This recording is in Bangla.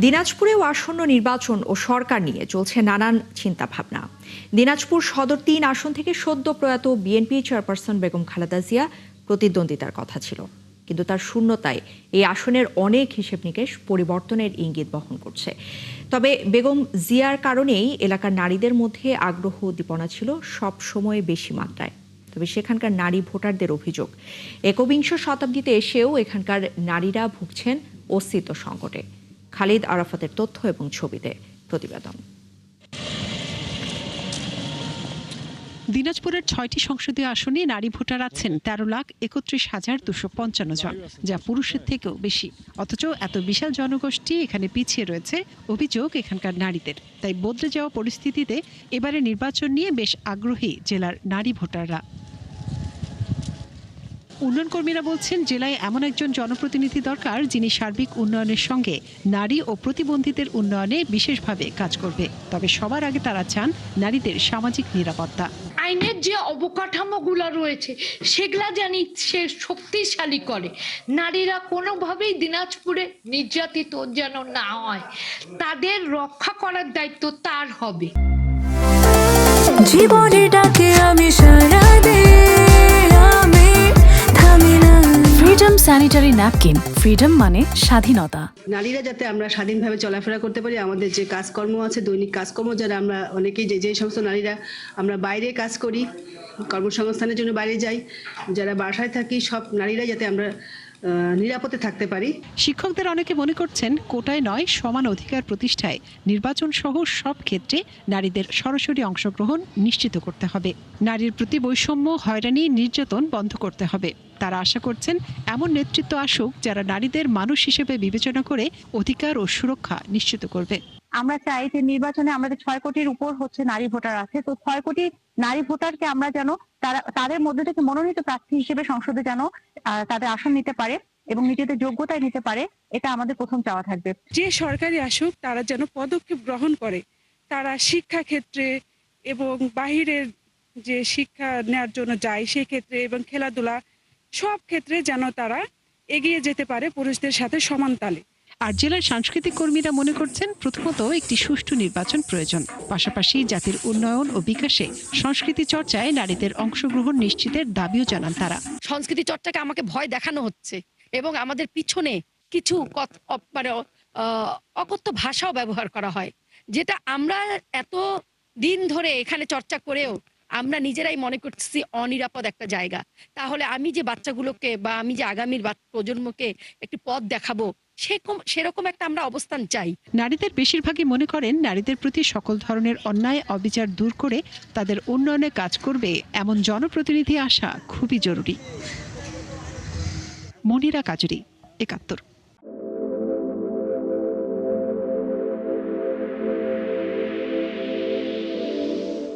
দিনাজপুরেও আসন্ন নির্বাচন ও সরকার নিয়ে চলছে নানান চিন্তাভাবনা। দিনাজপুর সদর ৩ আসন থেকে সদ্য প্রয়াত বিএনপি চেয়ারপারসন বেগম খালেদা জিয়া প্রতিদ্বন্দ্বিতার কথা ছিল, কিন্তু তার শূন্যতায় এই আসনের অনেক হিসেব নিকেশ পরিবর্তনের ইঙ্গিত বহন করছে। তবে বেগম জিয়ার কারণেই এলাকার নারীদের মধ্যে আগ্রহ উদ্দীপনা ছিল সব সময় বেশি মাত্রায়। তবে সেখানকার নারী ভোটারদের অভিযোগ, একবিংশ শতাব্দীতে এসেও এখানকার নারীরা ভুগছেন অস্তিত্ব সংকটে। খালিদ আরাফাতের তথ্য এবং ছবিতে প্রতিবেদন। দিনাজপুরের ৬টি সংসদীয় আসনে নারী ভোটার আছেন ১৩,৩১,২৫৫ জন, যা পুরুষের থেকেও বেশি। অথচ এত বিশাল জনগোষ্ঠী এখানে পিছিয়ে রয়েছে অভিযোগ এখানকার নারীদের। তাই বদলে যাওয়া পরিস্থিতিতে এবারে নির্বাচন নিয়ে বেশ আগ্রহী জেলার নারী ভোটাররা। উন্নয়ন কর্মীরা বলছেন, জেলায় এমন একজন জনপ্রতিনিধি দরকার যিনি সার্বিক উন্নয়নের সঙ্গে নারী ও প্রতিবন্ধীদের উন্নয়নে বিশেষভাবে কাজ করবে। তবে সবার আগে তারা চান নারীদের সামাজিক নিরাপত্তা। আইনের যে অবকাঠামোগুলো রয়েছে সেগুলা জানি সে শক্তিশালী করে, নারীরা কোনোভাবেই দিনাজপুরে নির্যাতিত যেন না হয়, তাদের রক্ষা করার দায়িত্ব তার হবে। জীবনে ডাকে আমি সারা দিই, ফ্রিডম স্যানিটারি ন্যাপকিন। ফ্রিডম মানে স্বাধীনতা। নারীরা যাতে আমরা স্বাধীনভাবে চলাফেরা করতে পারি, আমাদের যে কাজকর্ম আছে, দৈনিক কাজকর্ম, যারা আমরা অনেকেই যে সমস্ত নারীরা আমরা বাইরে কাজ করি, কর্মসংস্থানের জন্য বাইরে যাই, যারা বাসায় থাকি, সব নারীরাই যাতে আমরা নিরাপদে থাকতে পারি। শিক্ষকদের অনেকে মনে করছেন, কোটায় নয় সমান অধিকার প্রতিষ্ঠায় নির্বাচন সহ সব ক্ষেত্রে নারীদের সরাসরি অংশগ্রহণ নিশ্চিত করতে হবে। নারীর প্রতি বৈষম্য, হয়রানি, নির্যাতন বন্ধ করতে হবে। তারা আশা করছেন এমন নেতৃত্ব আসুক যারা নারীদের মানুষ হিসেবে বিবেচনা করে অধিকার ও সুরক্ষা নিশ্চিত করবে। আমরা চাই যে নির্বাচনে আমাদের ৬ কোটির উপর নারী ভোটার আছে, তো ৬ কোটি নারী ভোটারকে আমরা যেন তাদের মধ্যে থেকে মনোনীত প্রার্থী হিসেবে সংসদে যেন তাদের আসন নিতে পারে এবং নিজেদের যোগ্যতায় নিতে পারে, এটা আমাদের প্রথম চাওয়া থাকবে। যে সরকারি আসুক তারা যেন পদক্ষেপ গ্রহণ করে, তারা শিক্ষা ক্ষেত্রে এবং বাহিরের যে শিক্ষা নেওয়ার জন্য যায় সেই ক্ষেত্রে এবং খেলাধুলা সব ক্ষেত্রে যেন তারা এগিয়ে যেতে পারে পুরুষদের সাথে সমান তালে। আর জেলার সাংস্কৃতিক কর্মীরা মনে করছেন, প্রথমত একটি সুষ্ঠু নির্বাচন প্রয়োজন, পাশাপাশি জাতির উন্নয়ন ও বিকাশে সংস্কৃতি চর্চায় নারীদের অংশগ্রহণ নিশ্চিতের দাবিও জানান তারা। সংস্কৃতি চর্চাকে আমাকে ভয় দেখানো হচ্ছে এবং আমাদের পিছনে কিছু মানে অকথ্য ভাষাও ব্যবহার করা হয়, যেটা আমরা এত দিন ধরে এখানে চর্চা করেও আমরা নিজেরাই মনে করছি অনিরাপদ একটা জায়গা। তাহলে আমি যে বাচ্চাগুলোকে বা আমি যে আগামীর প্রজন্মকে একটি পথ দেখাবো, সেরকম একটা আমরা অবস্থান চাই। নারীদের বেশিরভাগই মনে করেন, নারীদের প্রতি সকল ধরনের অন্যায় অবিচার দূর করে তাদের উন্নয়নে কাজ করবে এমন জনপ্রতিনিধি আসা খুবই জরুরি। মনিরা কাজুরি, ৭১।